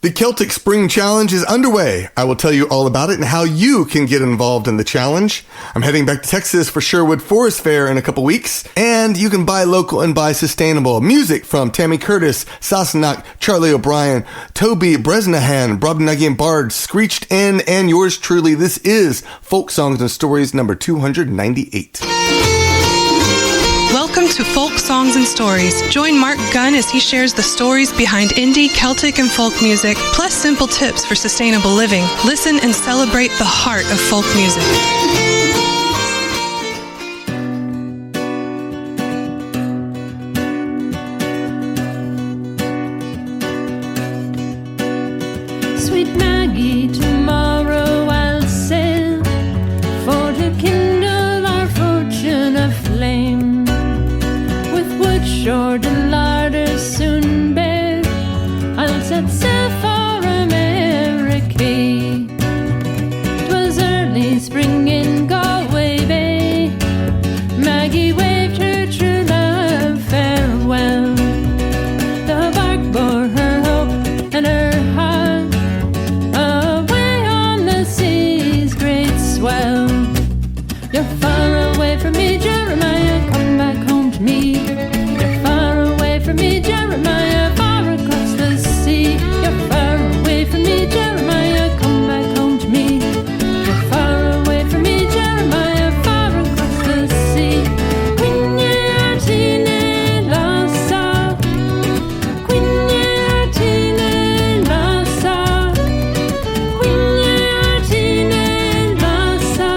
The Celtic Spring Challenge is underway. I will tell you all about it and how you can get involved in the challenge. I'm heading back to Texas for Sherwood Forest Faire in a couple weeks, and you can buy local and buy sustainable music from Tami Curtis, Sassenach, Charlie O'Brien, Toby Bresnahan, Brobdingnagian Bards, Screeched Inn, and yours truly. This is Folk Songs and Stories number 298. Welcome to Folk Songs and Stories. Join Marc Gunn as he shares the stories behind indie, Celtic, and folk music, plus simple tips for sustainable living. Listen and celebrate the heart of folk music. Sweet Maggie, tomorrow I'll sail for to kindle our fortune aflame. Short and larder soon bare, I'll set sail for America. 'Twas early spring in Galway Bay, Maggie waved her true love farewell. The bark bore her hope and her heart away on the sea's great swell. You're far away from me, Jeremiah, come back home to me. From me, Jeremiah, far across the sea. You're far away from me, Jeremiah, come back home to me. You're far away from me, Jeremiah, far across the sea. Quinye artine lasa, Quinye artine lasa, Quinye artine lasa,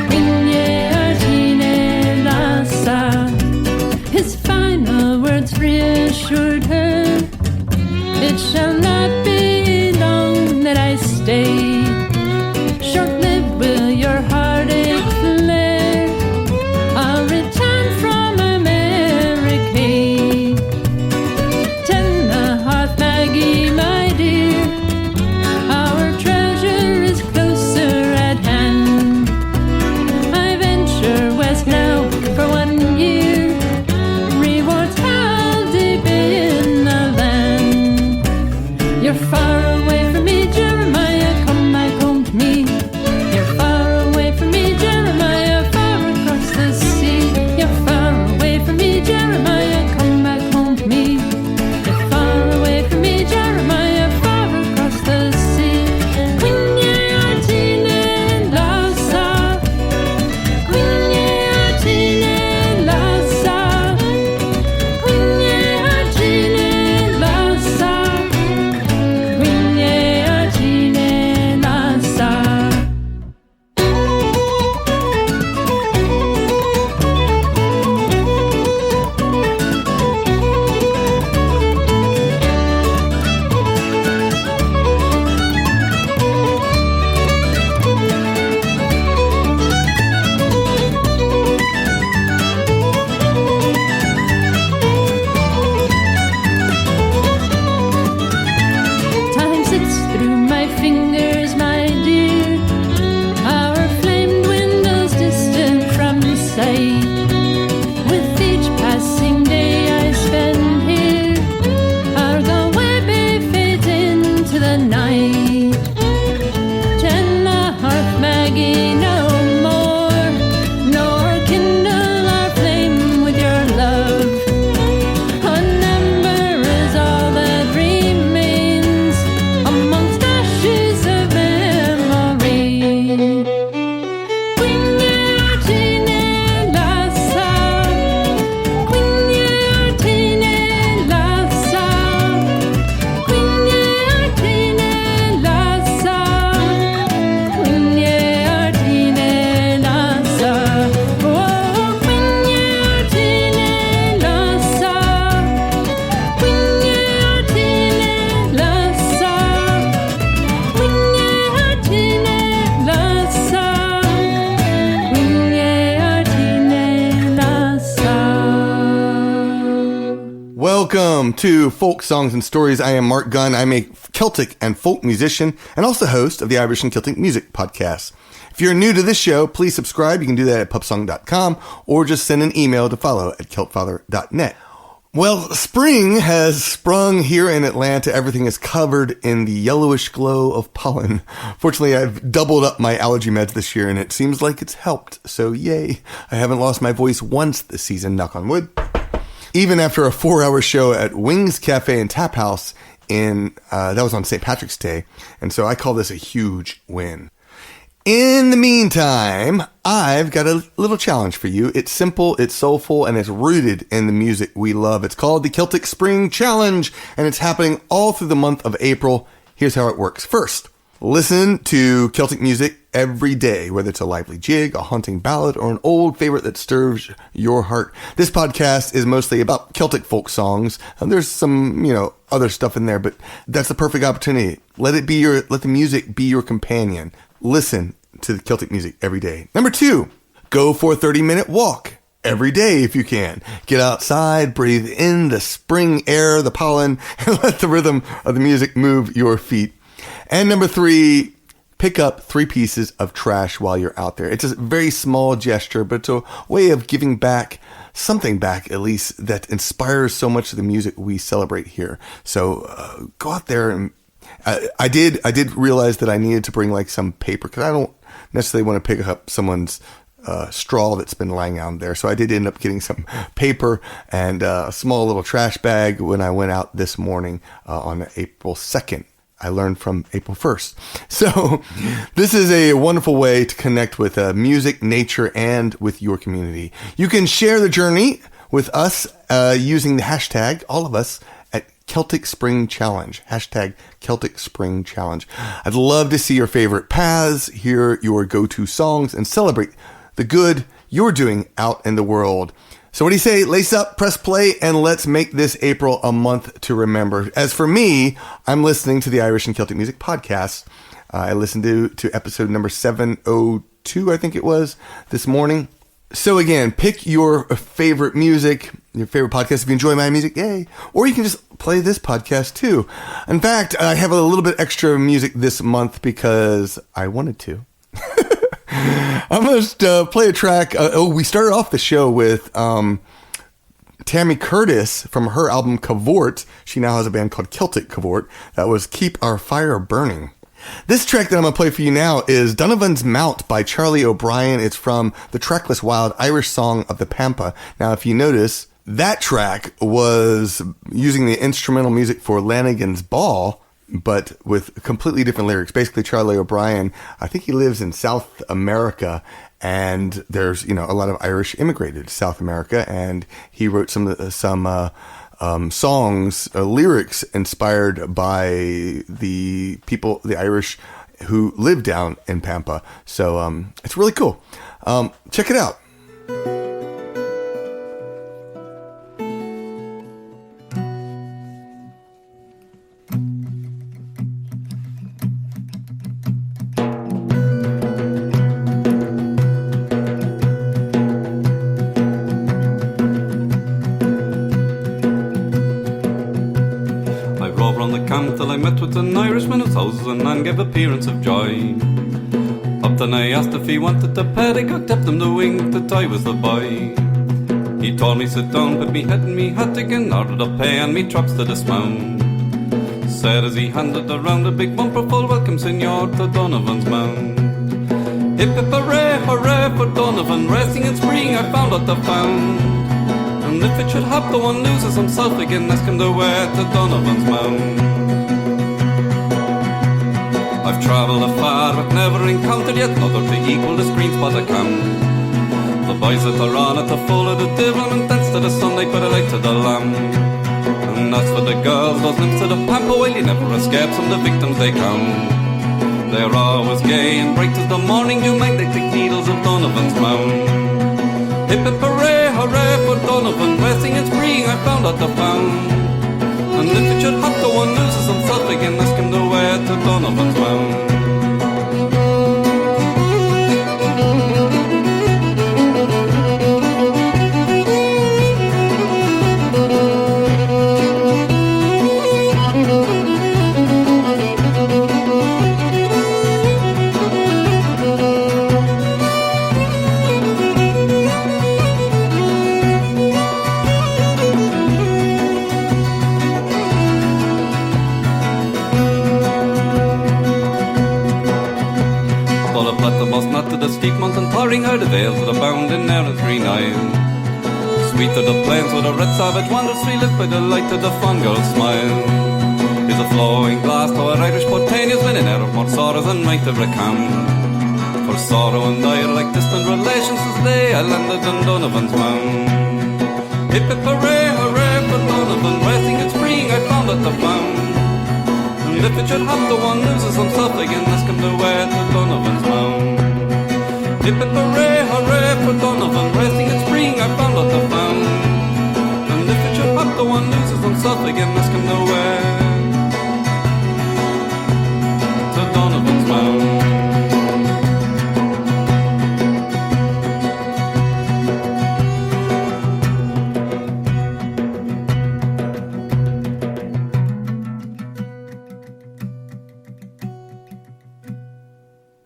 Quinye artine lasa. His final words reassured her, it shall not be long that I stay. Short-lived will your heartache flare, I'll return from America. Tend the hearth, Maggie, my dear, our treasure is closer at hand. I venture west now for 1 year, you're far away from me, Jeremiah, come back home to me. You're far away from me, Jeremiah, far across the sea. You're far away from me, Jeremiah, come back home to me. You're far away from me, Jeremiah, far across the sea. Quinye artine lasa, Quinye artine lasa, Quinye artine lasa. Welcome to Folk Songs and Stories. I am Marc Gunn. I'm a Celtic and folk musician and also host of the Irish and Celtic Music Podcast. If you're new to this show, please subscribe. You can do that at pupsong.com or just send an email to follow@celtfather.net. Well, spring has sprung here in Atlanta. Everything is covered in the yellowish glow of pollen. Fortunately, I've doubled up my allergy meds this year, and it seems like it's helped. So yay. I haven't lost my voice once this season, knock on wood. Even after a 4-hour show at Wings Cafe and Tap House that was on St. Patrick's Day. And so I call this a huge win. In the meantime, I've got a little challenge for you. It's simple, it's soulful, and it's rooted in the music we love. It's called the Celtic Spring Challenge, and it's happening all through the month of April. Here's how it works. First, listen to Celtic music every day, whether it's a lively jig, a haunting ballad, or an old favorite that stirs your heart. This podcast is mostly about Celtic folk songs. And there's some, other stuff in there, but that's the perfect opportunity. Let the music be your companion. Listen to the Celtic music every day. Number 2, go for a 30-minute walk every day if you can. Get outside, breathe in the spring air, the pollen, and let the rhythm of the music move your feet. And number 3, pick up 3 pieces of trash while you're out there. It's a very small gesture, but it's a way of giving back, something back at least, that inspires so much of the music we celebrate here. So go out there and I did realize that I needed to bring like some paper because I don't necessarily want to pick up someone's straw that's been lying out there. So I did end up getting some paper and a small little trash bag when I went out this morning on April 2nd. I learned from April 1st. So this is a wonderful way to connect with music, nature, and with your community. You can share the journey with us using the hashtag, all of us, at Celtic Spring Challenge. Hashtag Celtic Spring Challenge. I'd love to see your favorite paths, hear your go-to songs, and celebrate the good you're doing out in the world. So what do you say? Lace up, press play, and let's make this April a month to remember. As for me, I'm listening to the Irish and Celtic Music podcast. I listened to episode number 702, I think it was, this morning. So again, pick your favorite music, your favorite podcast. If you enjoy my music, yay. Or you can just play this podcast too. In fact, I have a little bit extra music this month because I wanted to. I'm going to play a track. We started off the show with Tami Curtis from her album Cavort. She now has a band called Celtic Cavort. That was Keep Our Fire Burning. This track that I'm going to play for you now is Donovan's Mount by Charlie O'Brien. It's from the Trackless Wild Irish song of the Pampa. Now, if you notice, that track was using the instrumental music for Lanigan's Ball, but with completely different lyrics. Basically, Charlie O'Brien, I think he lives in South America, and there's, a lot of Irish immigrated to South America, and he wrote some songs, lyrics inspired by the people, the Irish who live down in Pampa. So it's really cool. Check it out. Till I met with an Irishman whose houses and gave appearance of joy. Up then I asked if he wanted the petticoat, tipped him the wing that I was the boy. He told me sit down, put me head in me hat again, ordered a pay and me trucks to dismount. Said as he handed around a big bumper full, welcome senor to Donovan's Mount. Hip hip hooray, hooray for Donovan, resting in spring I found out the found. And if it should happen one loses himself again, ask him the way to Donovan's Mount. I've travelled afar but never encountered yet another to equal the screen spot I come. The boys that are on at the full of the devil and dance to the sun they put a light to the lamb. And as for the girls, those nymphs of the Pampa, well you never escape from the victims they come. They're always gay and bright as the morning dew, magnetic needles of Donovan's Mount. Hip hip hooray, hooray for Donovan, resting in spring I found out the found. And if it should have to one loses himself again, ask him the way to Donovan's Mount. clearing her the vales that abound in Erin's green eye. Sweet are the plains where the red savage wanders, free lit by the light of the fond girl's smile. Is a flowing blast to our Irish spontaneous men in Erin, more sorrows than might have recount. For sorrow and I are like distant relations since day I landed in Donovan's mound. Hip hip hooray, hooray for Donovan, resting at spring I found at the found. And if it should have to one loses himself again, ask him the way to Donovan's mound. Hip hip hooray, hooray for Donovan, resting at spring I found at the found. And if it should have to one loses himself again, ask him the way to Donovan's mound.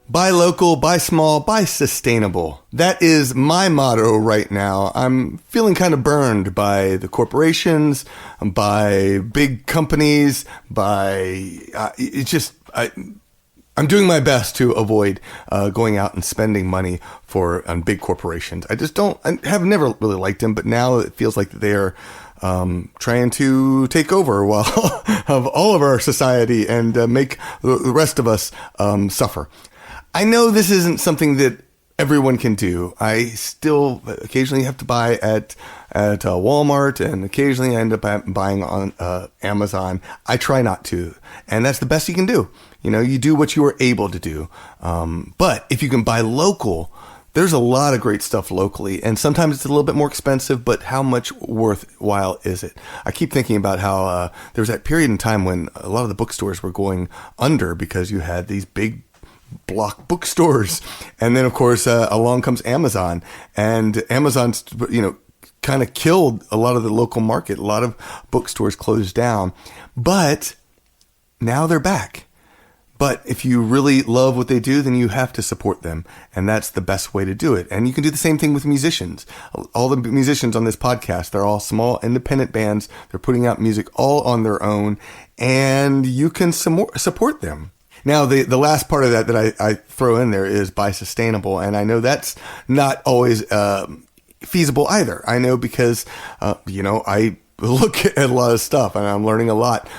Buy local, buy small, buy sustainable. That is my motto right now. I'm feeling kind of burned by the corporations, by big companies, I'm doing my best to avoid going out and spending money on big corporations. I have never really liked them, but now it feels like they're trying to take over of all of our society and make the rest of us suffer. I know this isn't something that everyone can do. I still occasionally have to buy at Walmart, and occasionally I end up buying on Amazon. I try not to, and that's the best you can do. You know, you do what you are able to do. But if you can buy local, there's a lot of great stuff locally, and sometimes it's a little bit more expensive, but how much worthwhile is it? I keep thinking about how there was that period in time when a lot of the bookstores were going under because you had these big block bookstores, and then of course along comes Amazon, and Amazon's kind of killed a lot of the local market. A lot of bookstores closed down, but now they're back. But if you really love what they do, then you have to support them, and that's the best way to do it. And you can do the same thing with musicians. All the musicians on this podcast, they're all small independent bands. They're putting out music all on their own, and you can support them. Now, the last part of that I throw in there is buy sustainable. And I know that's not always feasible either. I know because, I look at a lot of stuff and I'm learning a lot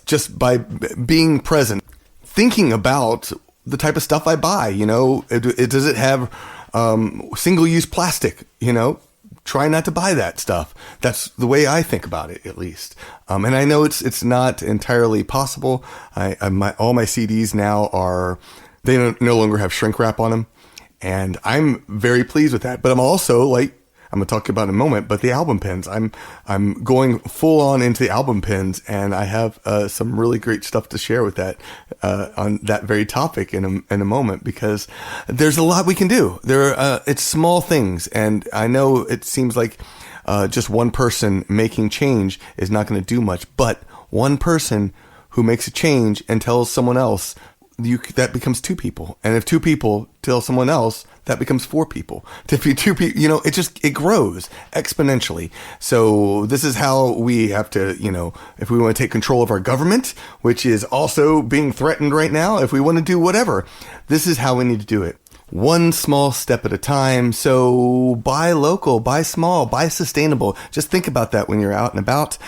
just by being present, thinking about the type of stuff I buy. Does it have single-use plastic? Try not to buy that stuff. That's the way I think about it, at least. And I know it's not entirely possible. All my CDs now they no longer have shrink wrap on them, and I'm very pleased with that. But I'm also I'm going to talk about in a moment, but the album pins, I'm going full on into the album pins, and I have some really great stuff to share with that on that very topic in a moment, because there's a lot we can do. It's small things, and I know it seems like just one person making change is not going to do much, but one person who makes a change and tells someone else, that becomes two people. And if two people tell someone else, that becomes four people. If you two people, it grows exponentially. So this is how we have to, if we want to take control of our government, which is also being threatened right now, if we want to do whatever, this is how we need to do it. One small step at a time. So buy local, buy small, buy sustainable. Just think about that when you're out and about,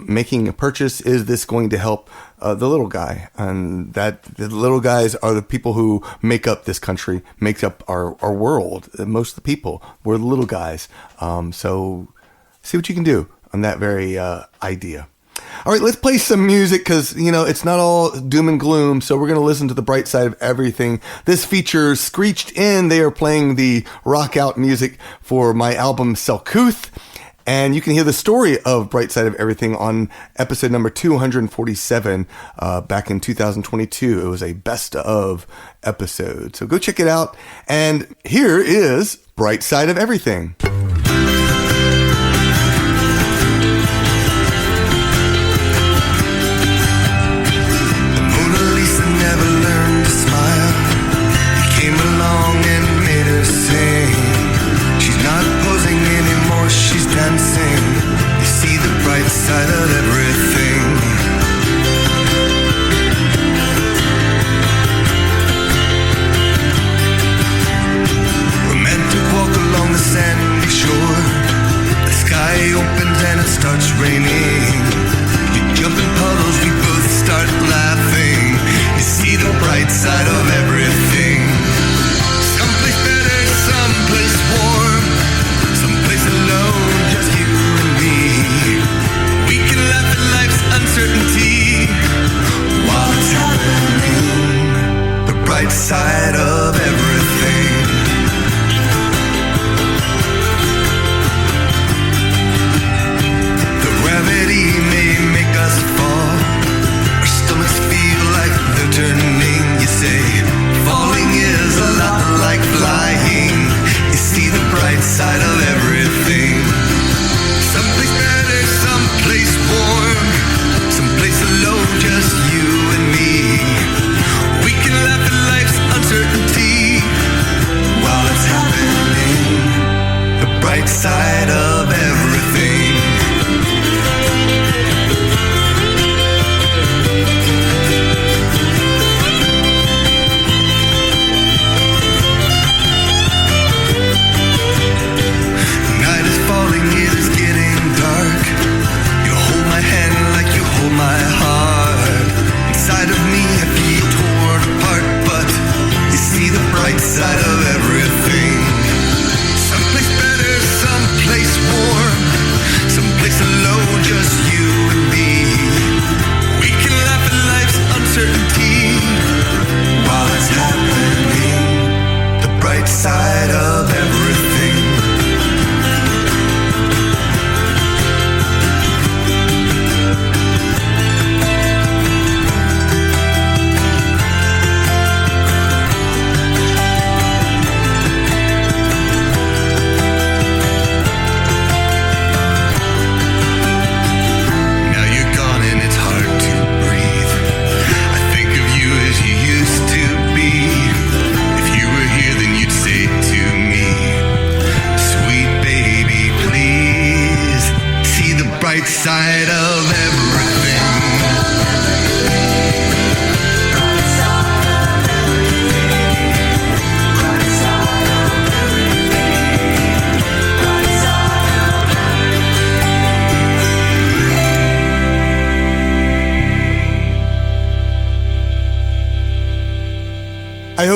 making a purchase. Is this going to help the little guy? And that the little guys are the people who make up this country, make up our world. Most of the people, we're the little guys. So see what you can do on that very idea. All right, let's play some music because, it's not all doom and gloom. So we're going to listen to the bright side of everything. This features Screeched Inn. They are playing the rock out music for my album Selcouth. And you can hear the story of Bright Side of Everything on episode number 247 back in 2022. It was a best of episode. So go check it out. And here is Bright Side of Everything. Side of everything.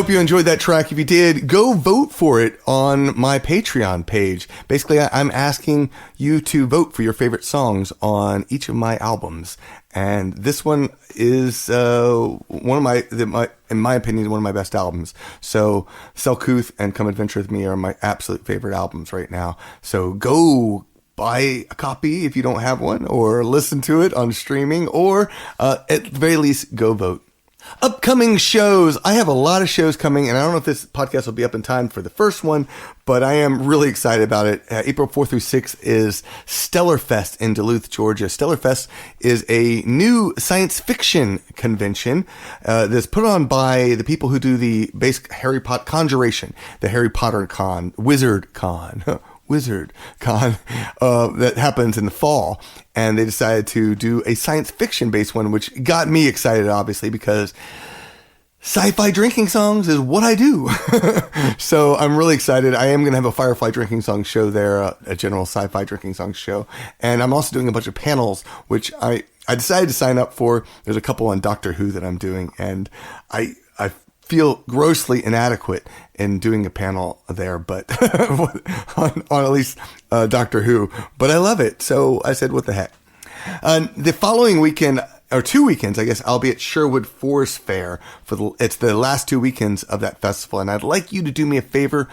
hope you enjoyed that track. If you did, go vote for it on my Patreon page. Basically, I'm asking you to vote for your favorite songs on each of my albums. And this one is one of my, in my opinion, one of my best albums. So Selcouth and Come Adventure With Me are my absolute favorite albums right now. So go buy a copy if you don't have one, or listen to it on streaming, or at the very least, go vote. Upcoming shows. I have a lot of shows coming, and I don't know if this podcast will be up in time for the first one, but I am really excited about it. April 4th through 6th is Stellar Fest in Duluth, Georgia. Stellar Fest is a new science fiction convention that's put on by the people who do the basic Harry Potter Conjuration, the Harry Potter Con, Wizard Con. That happens in the fall, and they decided to do a science fiction based one, which got me excited, obviously, because sci-fi drinking songs is what I do. So I'm really excited. I am going to have a Firefly drinking song show there, a general sci-fi drinking song show, and I'm also doing a bunch of panels, which I decided to sign up for. There's a couple on Doctor Who that I'm doing, and I feel grossly inadequate in doing a panel there, but on at least Doctor Who, but I love it. So I said, what the heck? The following weekend, or 2 weekends, I guess, I'll be at Sherwood Forest Faire it's the last 2 weekends of that festival. And I'd like you to do me a favor.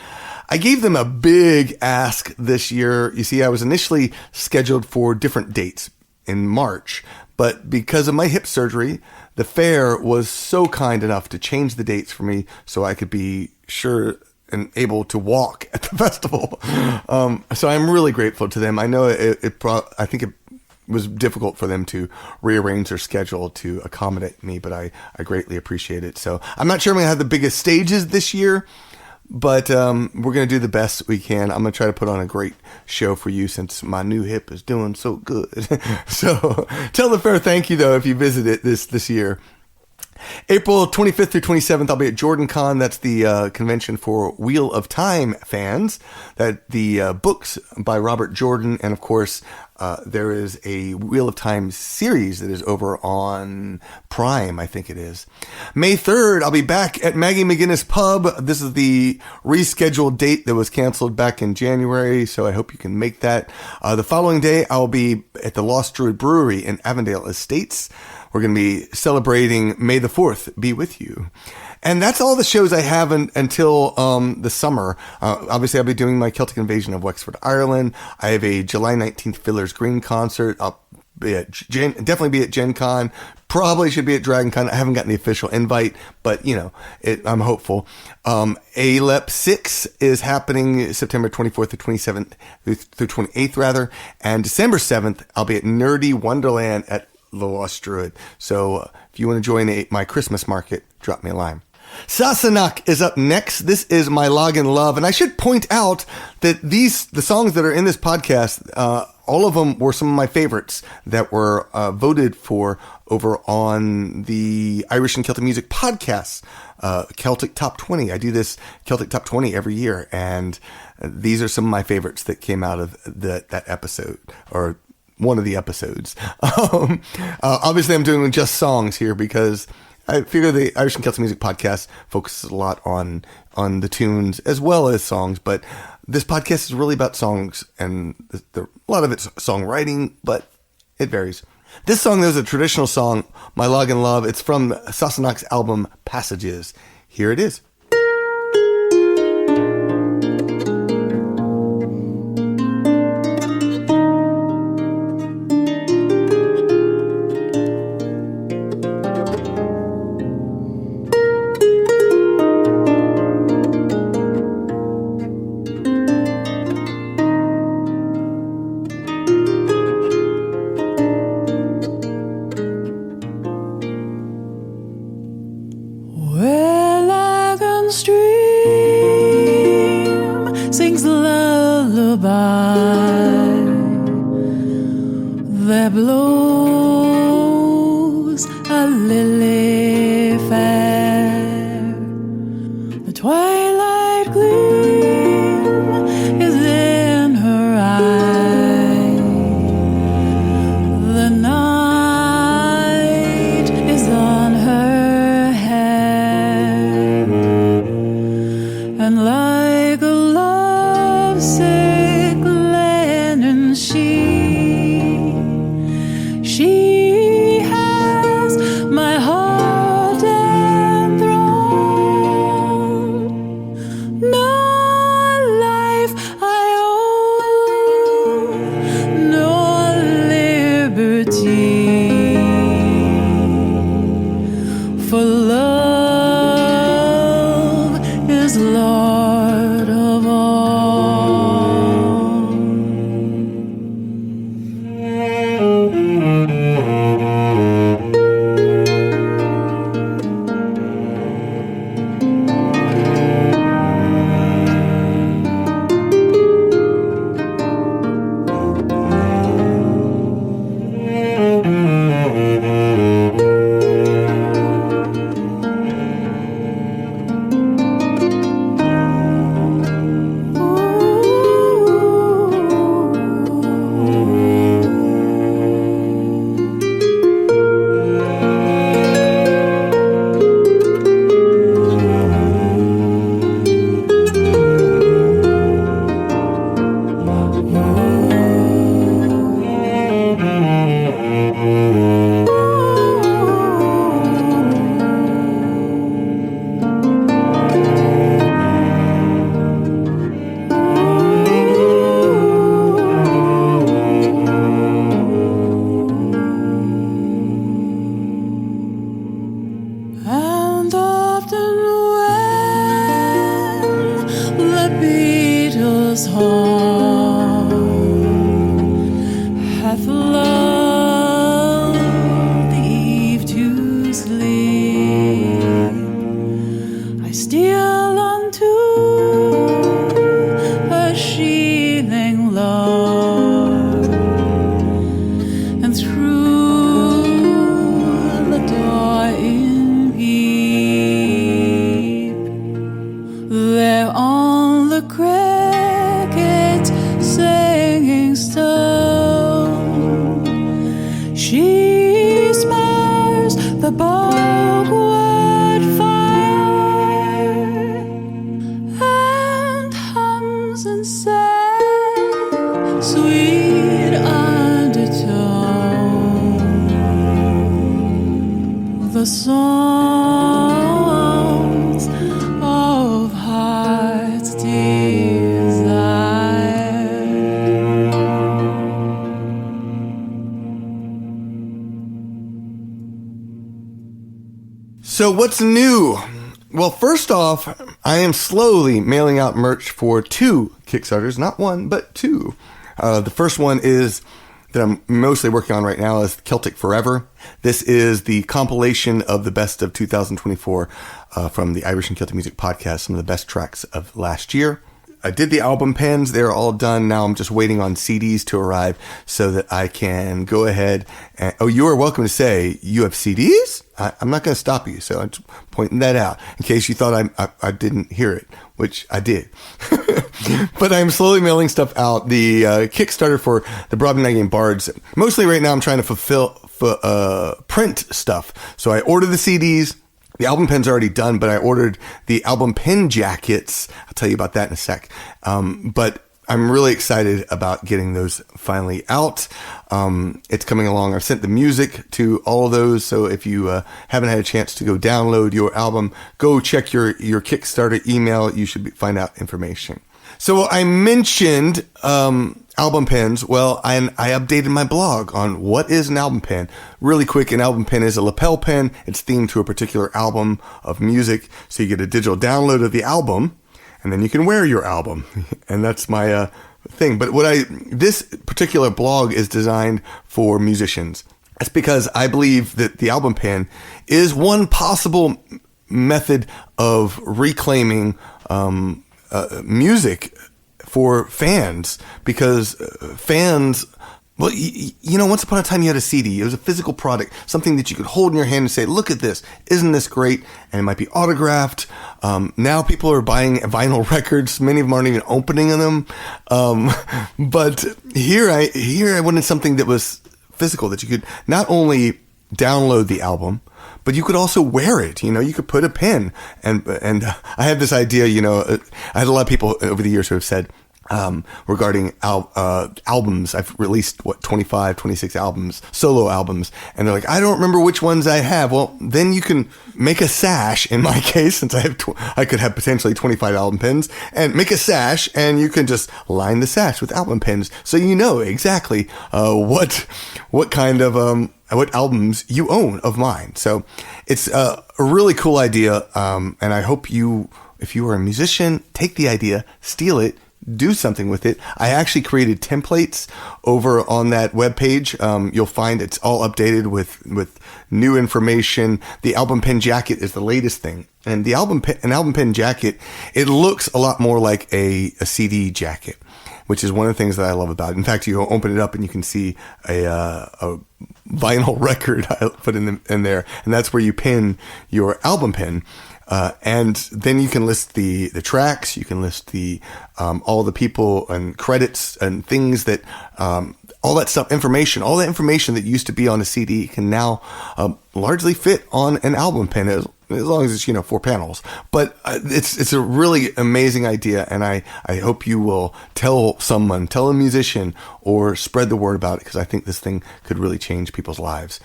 I gave them a big ask this year. You see, I was initially scheduled for different dates in March, but because of my hip surgery, the fair was so kind enough to change the dates for me so I could be sure and able to walk at the festival. So I'm really grateful to them. I know I think it was difficult for them to rearrange their schedule to accommodate me, but I greatly appreciate it. So I'm not sure I'm going to have the biggest stages this year, but we're going to do the best we can. I'm going to try to put on a great show for you since my new hip is doing so good. So tell the fair thank you, though, if you visit it this year. April 25th through 27th, I'll be at Jordan Con. That's the convention for Wheel of Time fans. That the books by Robert Jordan, and of course, there is a Wheel of Time series that is over on Prime, I think it is. May 3rd, I'll be back at Maggie McGinnis Pub. This is the rescheduled date that was canceled back in January, so I hope you can make that. The following day, I'll be at the Lost Druid Brewery in Avondale Estates. We're going to be celebrating May the 4th be with you. And that's all the shows I have until the summer. Obviously, I'll be doing my Celtic Invasion of Wexford, Ireland. I have a July 19th Fiddler's Green concert. I'll be at definitely be at Gen Con. Probably should be at Dragon Con. I haven't gotten the official invite, but, I'm hopeful. ALEP 6 is happening September 24th to 27th through 28th, rather. And December 7th, I'll be at Nerdy Wonderland at the Lost Druid. So if you want to join my Christmas market, drop me a line. Sassenach is up next. This is my Lagan Love. And I should point out that the songs that are in this podcast, all of them were some of my favorites that were voted for over on the Irish and Celtic Music podcast, Celtic Top 20. I do this Celtic Top 20 every year. And these are some of my favorites that came out of that episode, or one of the episodes. Obviously, I'm doing just songs here because I figure the Irish and Celtic Music podcast focuses a lot on the tunes as well as songs, but this podcast is really about songs, and a lot of it's songwriting, but it varies. This song, though, is a traditional song, My Lagan Love. It's from Sassenach's album Passages. Here it is. There blows a lily fair. The twilight gleam is in her eye. The night is on her hair. the bogwood fire and hums and says sweet undertone, the songs of heart's desire. So what's new? Well, first off, I am slowly mailing out merch for 2 Kickstarters, not 1, but 2. The first one is that I'm mostly working on right now is Celtic Forever. This is the compilation of the best of 2024 from the Irish and Celtic Music Podcast, some of the best tracks of last year. I did the album pens. They're all done. Now I'm just waiting on CDs to arrive so that I can go ahead and... Oh, you are welcome to say you have CDs? I'm not going to stop you, so I'm just pointing that out in case you thought I didn't hear it, which I did. But I'm slowly mailing stuff out. The Kickstarter for the Brobdingnagian Bards. Mostly right now I'm trying to print stuff. So I ordered the CDs. The album pen's already done, but I ordered the album pen jackets. I'll tell you about that in a sec. But I'm really excited about getting those finally out. It's coming along. I've sent the music to all of those. So if you haven't had a chance to go download your album, go check your Kickstarter email. You should find out information. So I mentioned album pens. Well, I updated my blog on what is an album pen. Really quick, an album pen is a lapel pen. It's themed to a particular album of music. So you get a digital download of the album, and then you can wear your album. And that's my thing. But this particular blog is designed for musicians. That's because I believe that the album pen is one possible method of reclaiming music for fans, because fans, well, you know, once upon a time you had a CD. It was a physical product, something that you could hold in your hand and say, look at this, isn't this great? And it might be autographed. Now people are buying vinyl records. Many of them aren't even opening them. But here I wanted something that was physical, that you could not only download the album, but you could also wear it. You know, you could put a pen. And I had this idea, you know, I had a lot of people over the years who have said, regarding albums, I've released 25, 26 albums, solo albums, and they're like, I don't remember which ones I have. Well, then you can make a sash. In my case, since I could have potentially 25 album pens, and make a sash, and you can just line the sash with album pens, so you know exactly what kind of what albums you own of mine. So it's a really cool idea, and I hope if you are a musician, take the idea, steal it, do something with it. I actually created templates over on that webpage. You'll find it's all updated with new information. The album pen jacket is the latest thing. And an album pen jacket, it looks a lot more like a CD jacket, which is one of the things that I love about it. In fact, you open it up and you can see a vinyl record I put in there, and that's where you pin your album pen. And then you can list the tracks, you can list the all the people and credits and things that all that stuff, all that information that used to be on a CD can now largely fit on an album pen, as long as it's 4 panels. But it's a really amazing idea, and I hope you will tell a musician, or spread the word about it, because I think this thing could really change people's lives.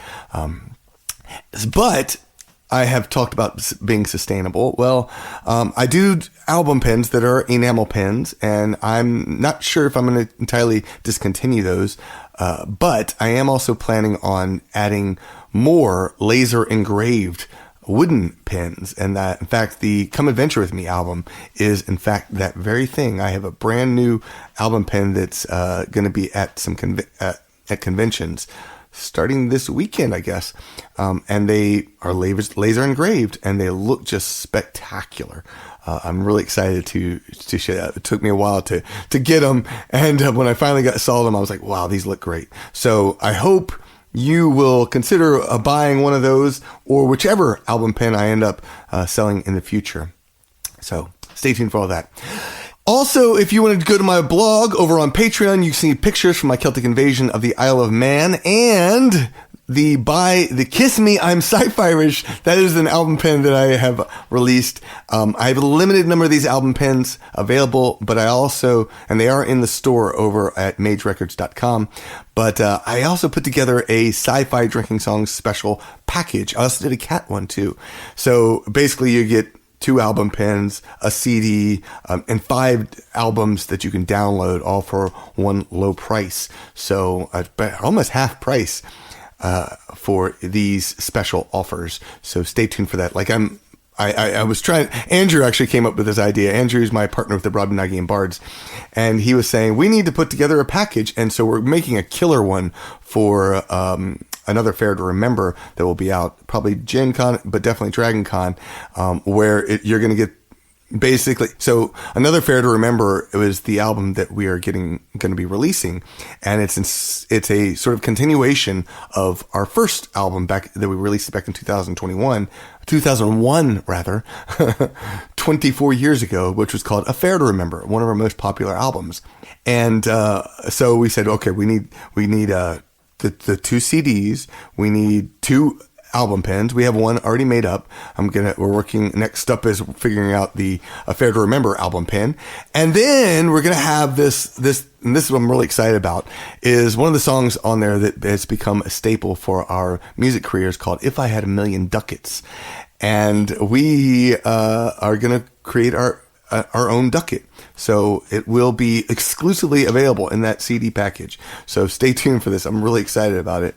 But I have talked about being sustainable. Well, I do album pens that are enamel pens, and I'm not sure if I'm going to entirely discontinue those. But I am also planning on adding more laser engraved wooden pens. And that, in fact, the Come Adventure With Me album is, in fact, that very thing. I have a brand new album pen that's going to be at some at conventions starting this weekend, I guess. And they are laser engraved, and they look just spectacular. I'm really excited to share that. It took me a while to get them. And when I finally saw them, I was like, wow, these look great. So I hope you will consider buying one of those, or whichever album pen I end up selling in the future. So stay tuned for all that. Also, if you want to go to my blog over on Patreon, you can see pictures from my Celtic invasion of the Isle of Man and the Kiss Me, I'm Sci-Fi-ish. That is an album pen that I have released. I have a limited number of these album pens available, but I also, and they are in the store over at magerecords.com. But I also put together a sci-fi drinking songs special package. I also did a cat one too. So basically you get 2 album pens, a CD, and 5 albums that you can download, all for one low price. So almost half price for these special offers. So stay tuned for that. Like I was trying, Andrew actually came up with this idea. Andrew's my partner with the Brobdingnagian Bards. And he was saying, we need to put together a package. And so we're making a killer one for another fair to remember that will be out, probably Gen Con, but definitely Dragon Con, where you're going to get basically, so another fair to remember, it was the album that we are going to be releasing, and it's a sort of continuation of our first album that we released back in 2001 rather, 24 years ago, which was called A Fair to Remember, one of our most popular albums. And so we said, okay, we need the 2 CDs, we need 2 album pens. We have one already made up. We're working, next up is figuring out the Fair to Remember album pen. And then we're going to have this, and this is what I'm really excited about, is one of the songs on there that has become a staple for our music careers called If I Had a Million Ducats. And we are going to create our own ducat. So it will be exclusively available in that CD package. So stay tuned for this. I'm really excited about it.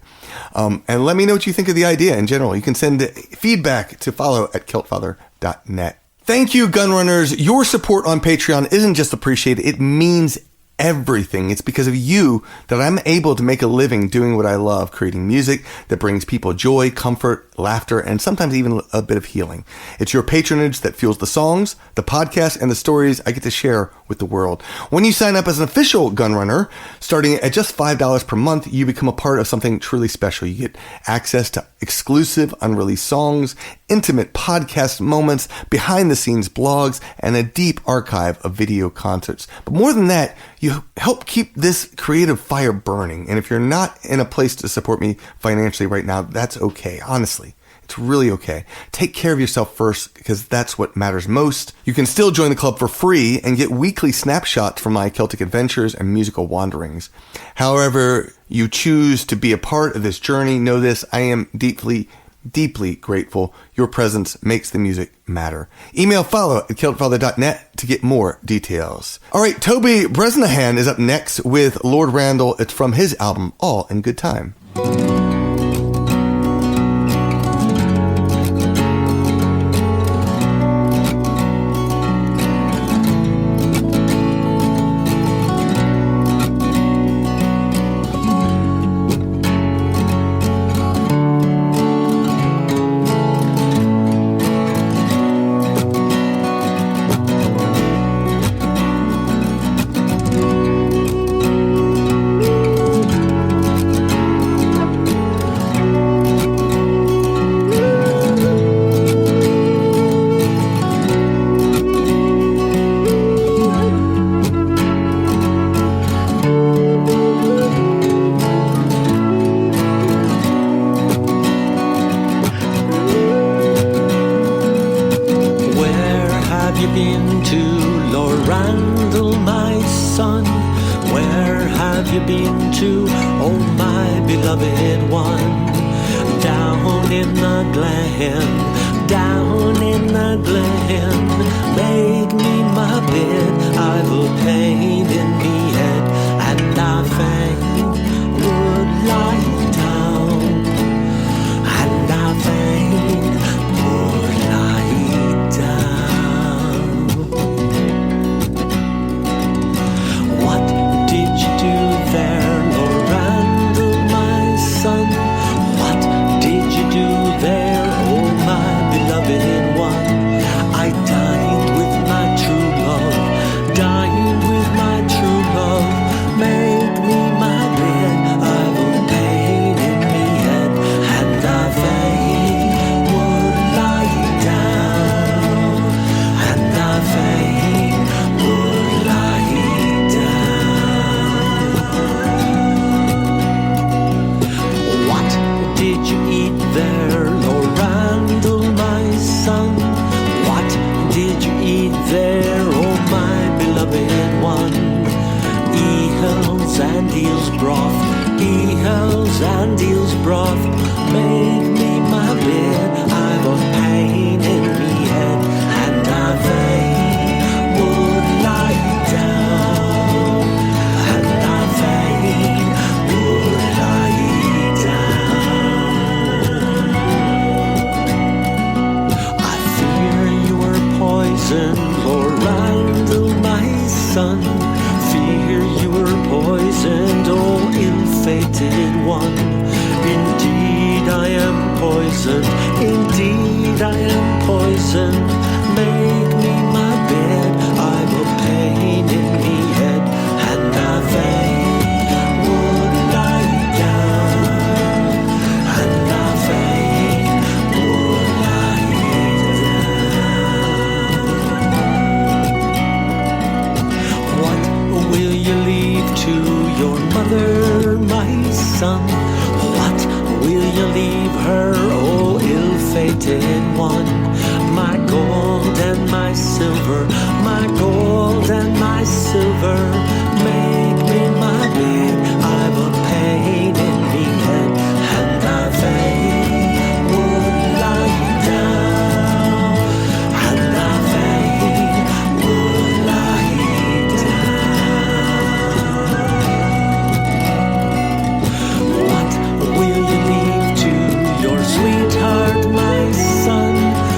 And let me know what you think of the idea in general. You can send feedback to follow@kiltfather.net. Thank you, Gun Runners. Your support on Patreon isn't just appreciated. It means everything. It's because of you that I'm able to make a living doing what I love, creating music that brings people joy, comfort, laughter, and sometimes even a bit of healing. It's your patronage that fuels the songs, the podcast, and the stories I get to share with the world. When you sign up as an official Gun Runner, starting at just $5 per month, you become a part of something truly special. You get access to exclusive unreleased songs, intimate podcast moments, behind the scenes blogs, and a deep archive of video concerts. But more than that, you help keep this creative fire burning. And if you're not in a place to support me financially right now, that's okay. Honestly, it's really okay. Take care of yourself first, because that's what matters most. You can still join the club for free and get weekly snapshots from my Celtic adventures and musical wanderings. However you choose to be a part of this journey, know this: I am deeply grateful. Your presence makes the music matter. Email follow@kiltfather.net to get more details. All right, Toby Bresnahan is up next with Lord Randall. It's from his album, All in Good Time. Make me my poisoned. Indeed, I am poisoned. Make me my bed. I've a pain in me head, and I fain would lie down, and I fain would lie down. What will you leave to your mother, my son? What will you leave her, oh ill-fated one? My gold and my silver, my gold and my silver, make me my bed. I've a pain in me head, and I fain would lie down, and I fain would lie down. What will you leave to your sweetheart, my son?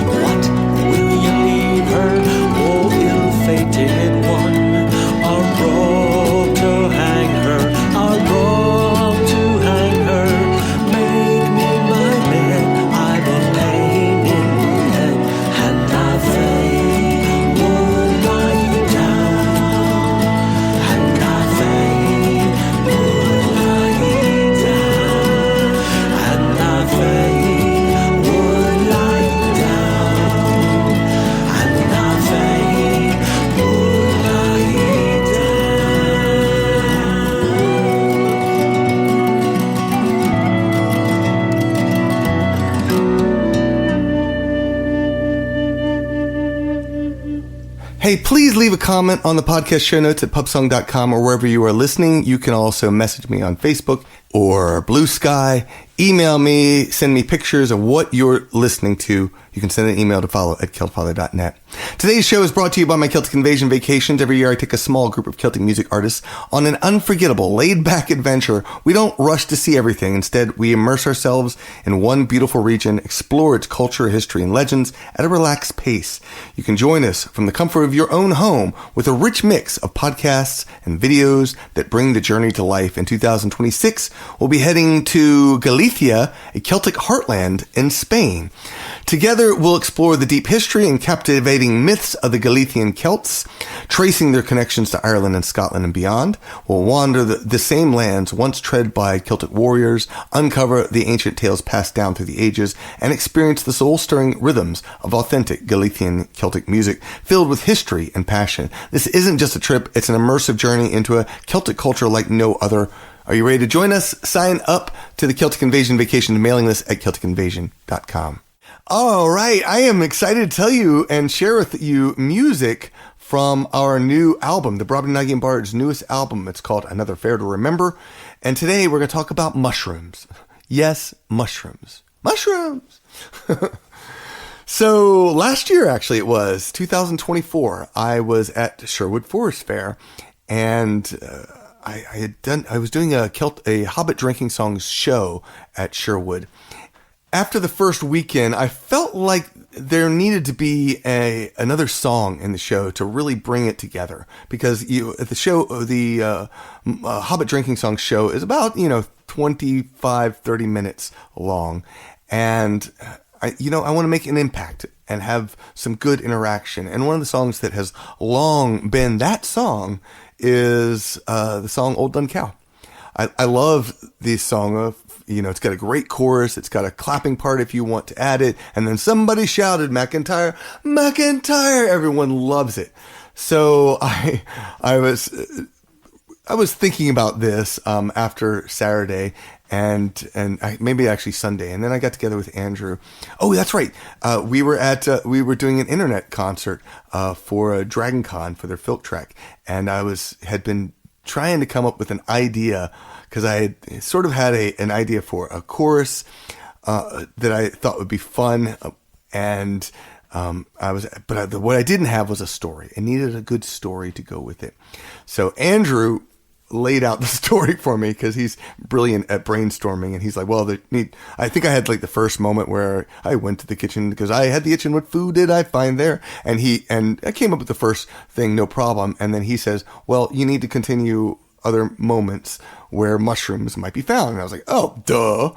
What will you leave her, oh ill-fated one? A rope to hang her, a rope to hang her. Make me my bed. I've a pain in my head, and I fain would lie down, and I fain would lie down, and I fain would lie down, and I fain would lie Hey, please leave a comment on the podcast show notes at pubsong.com or wherever you are listening. You can also message me on Facebook or Blue Sky. Email me, send me pictures of what you're listening to. You can send an email to follow@celtfather.net. Today's show is brought to you by my Celtic Invasion vacations. Every year I take a small group of Celtic music artists on an unforgettable, laid-back adventure. We don't rush to see everything. Instead, we immerse ourselves in one beautiful region, explore its culture, history, and legends at a relaxed pace. You can join us from the comfort of your own home with a rich mix of podcasts and videos that bring the journey to life. In 2026, we'll be heading to Galicia, a Celtic heartland in Spain. Together, we'll explore the deep history and captivating myths of the Galician Celts, tracing their connections to Ireland and Scotland and beyond. We'll wander the same lands once tread by Celtic warriors, uncover the ancient tales passed down through the ages, and experience the soul-stirring rhythms of authentic Galician Celtic music filled with history and passion. This isn't just a trip, it's an immersive journey into a Celtic culture like no other. Are you ready to join us? Sign up to the Celtic Invasion Vacation mailing list at celticinvasion.com. All right, I am excited to tell you and share with you music from our new album, the Brobdingnagian Bards' newest album. It's called Another Fair to Remember. And today we're going to talk about mushrooms. Yes, mushrooms. Mushrooms! So last year, actually, it was 2024. I was at Sherwood Forest Faire, and I was doing a Hobbit drinking songs show at Sherwood. After the first weekend, I felt like there needed to be another song in the show to really bring it together, because at the show, the Hobbit drinking songs show is about 25-30 minutes long, and I want to make an impact and have some good interaction. And one of the songs that has long been that song is the song "Old Dun Cow." I love this song. It's got a great chorus. It's got a clapping part if you want to add it. And then somebody shouted, "McIntyre, McIntyre." Everyone loves it. So I was thinking about this after Saturday and maybe actually Sunday. And then I got together with Andrew. Oh, that's right. We were doing an internet concert for a Dragon Con for their Filk Track. And I had been trying to come up with an idea, because I had sort of had an idea for a chorus that I thought would be fun, and what I didn't have was a story. I needed a good story to go with it. So Andrew laid out the story for me, because he's brilliant at brainstorming, and he's like, well, I think I had like the first moment where I went to the kitchen because I had the itch, and what food did I find there? And I came up with the first thing, no problem. And then he says, well, you need to continue other moments where mushrooms might be found. And I was like, oh, duh.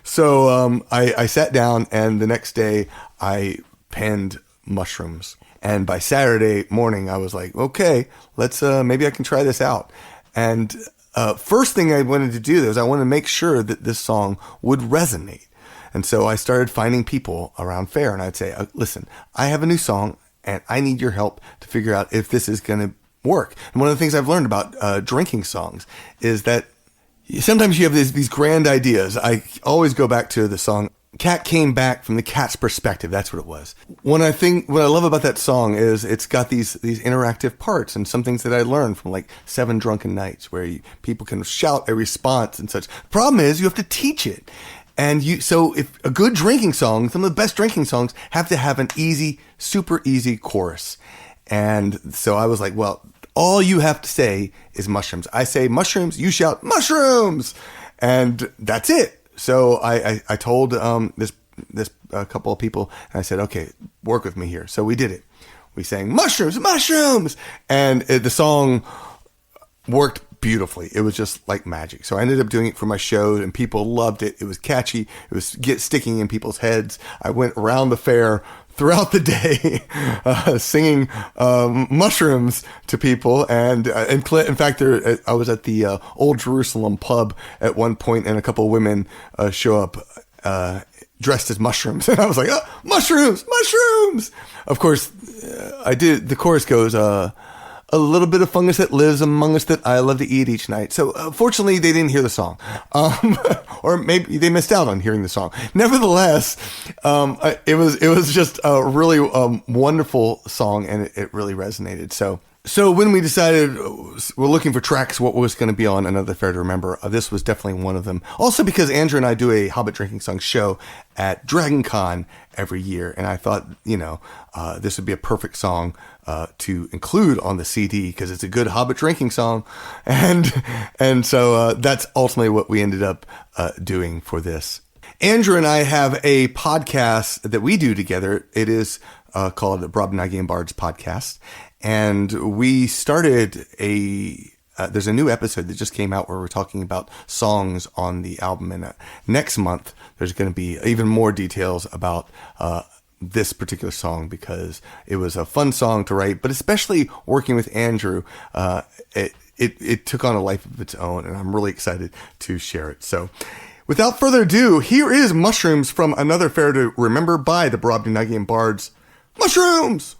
So I sat down, and the next day I penned mushrooms. And by Saturday morning, I was like, okay, let's maybe I can try this out. And first thing I wanted to do is I wanted to make sure that this song would resonate. And so I started finding people around Faire, and I'd say, listen, I have a new song, and I need your help to figure out if this is going to work. And one of the things I've learned about drinking songs is that sometimes you have these grand ideas. I always go back to the song Cat Came Back from the Cat's Perspective. That's what it was. What I love about that song is it's got these interactive parts and some things that I learned from like 7 Drunken Nights where people can shout a response and such. The problem is you have to teach it. And so if a good drinking song, some of the best drinking songs have to have an easy, super easy chorus. And so I was like, well, all you have to say is mushrooms. I say mushrooms, you shout mushrooms. And that's it. So I told this couple of people, and I said, okay, work with me here. So we did it. We sang mushrooms, mushrooms, and the song worked beautifully. It was just like magic. So I ended up doing it for my show, and people loved it. It was catchy. It was sticking in people's heads. I went around the fair throughout the day, singing mushrooms to people, and in fact, I was at the Old Jerusalem pub at one point, and a couple of women show up dressed as mushrooms, and I was like, oh, mushrooms, mushrooms. Of course, I did. The chorus goes, a little bit of fungus that lives among us that I love to eat each night. So fortunately, they didn't hear the song. Or maybe they missed out on hearing the song. Nevertheless, it was just a really wonderful song, and it really resonated. So when we decided we're looking for tracks, what was going to be on Another Fair to Remember, this was definitely one of them. Also because Andrew and I do a Hobbit drinking song show at Dragon Con every year, and I thought, this would be a perfect song to include on the CD because it's a good Hobbit drinking song, and so that's ultimately what we ended up doing for this. Andrew and I have a podcast that we do together. It is called the Brobdingnagian Bards podcast. And we started there's a new episode that just came out where we're talking about songs on the album. And next month, there's going to be even more details about this particular song because it was a fun song to write, but especially working with Andrew, it took on a life of its own. And I'm really excited to share it. So without further ado, here is Mushrooms from Another Fair to Remember by the Brobdingnagian Bards. Mushrooms!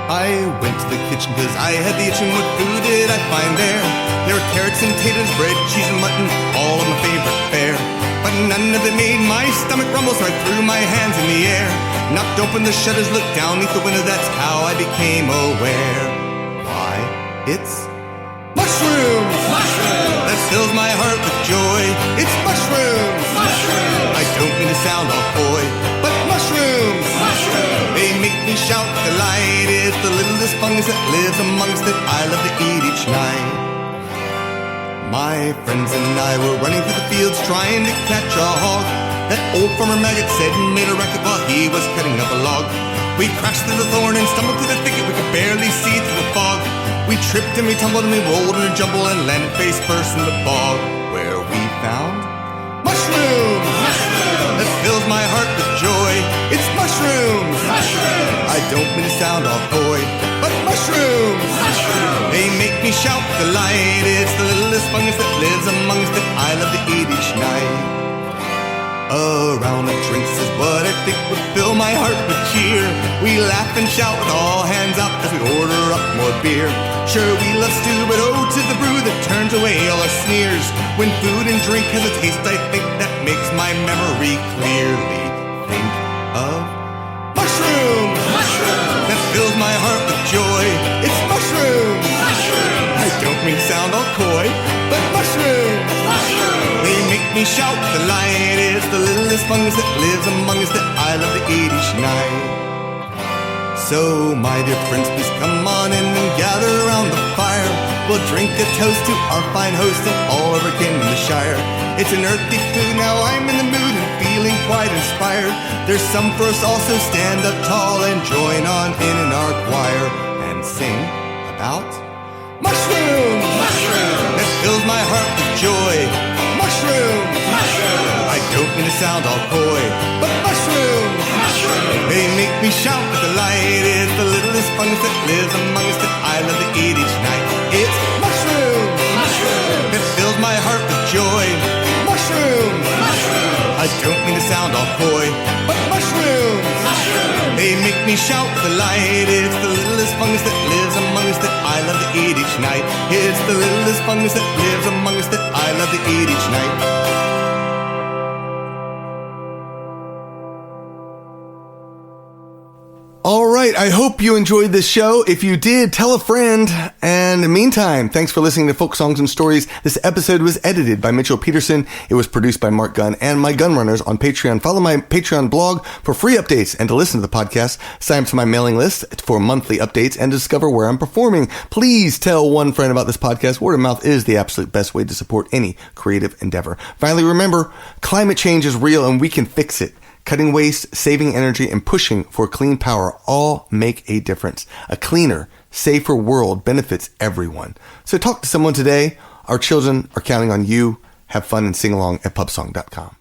I went to the kitchen cause I had the itching. What food did I find there? There were carrots and taters, bread, cheese and mutton, all of my favorite fare. But none of it made my stomach rumble, so I threw my hands in the air. Knocked open the shutters, looked down beneath the window, that's how I became aware. Why, it's mushrooms! Mushrooms! That fills my heart with joy. It's mushrooms! Mushrooms! I don't mean to sound all coy, but mushrooms! Mushrooms! They make me shout delight. It's the littlest fungus that lives amongst it I love to eat each night. My friends and I were running through the fields trying to catch a hog. That old farmer maggot said and made a racket while he was cutting up a log. We crashed through the thorn and stumbled through the thicket. We could barely see through the fog. We tripped and we tumbled and we rolled in a jumble and landed face first in the bog, where we found mushrooms! Mushrooms! That fills my heart with joy. It's mushrooms! Mushrooms! I don't mean to sound all coy, but mushrooms! Mushrooms! They make me shout delight. It's the littlest fungus that lives amongst it I love to eat each night. A round of drinks is what I think would fill my heart with cheer. We laugh and shout with all hands up as we order up more beer. Sure, we love stew, but oh, 'tis the brew that turns away all our sneers. When food and drink has a taste, I think that makes my memory clearly think of mushrooms! Mushrooms! That fills my heart with joy. It's mushrooms! Mushrooms! I don't mean to sound all coy, but mushrooms! Mushrooms! They make me shout delight. It's the littlest fungus that lives among us that I love to eat each night. So, my dear friends, please come on in and gather around the fire. We'll drink a toast to our fine host and all over kin in the Shire. It's an earthy food, now I'm in the mood and feeling quite inspired. There's some for us all, so stand up tall and join on in our choir and sing about mushrooms! Mushrooms! Mushroom. That fills my heart with joy. Mushroom. Mushroom. I don't mean to sound all coy, but mushroom. Mushroom. They make me shout with delight. It's the littlest fungus that lives among us that I love to eat each night. It's mushroom. Mushroom. That fills my heart with joy. Mushroom. Mushroom. I don't mean to sound all coy, but mushrooms. Mushroom. They make me shout with delight. It's the littlest fungus that lives among us that I love to eat each night. It's the littlest fungus that lives among us that I love to eat each night. All right, I hope you enjoyed this show. If you did, tell a friend. And in the meantime, thanks for listening to Folk Songs and Stories. This episode was edited by Mitchell Peterson. It was produced by Marc Gunn and my Gun Runners on Patreon. Follow my Patreon blog for free updates and to listen to the podcast. Sign up to my mailing list for monthly updates and discover where I'm performing. Please tell one friend about this podcast. Word of mouth is the absolute best way to support any creative endeavor. Finally, remember, climate change is real and we can fix it. Cutting waste, saving energy, and pushing for clean power all make a difference. A cleaner, safer world benefits everyone. So talk to someone today. Our children are counting on you. Have fun and sing along at pubsong.com.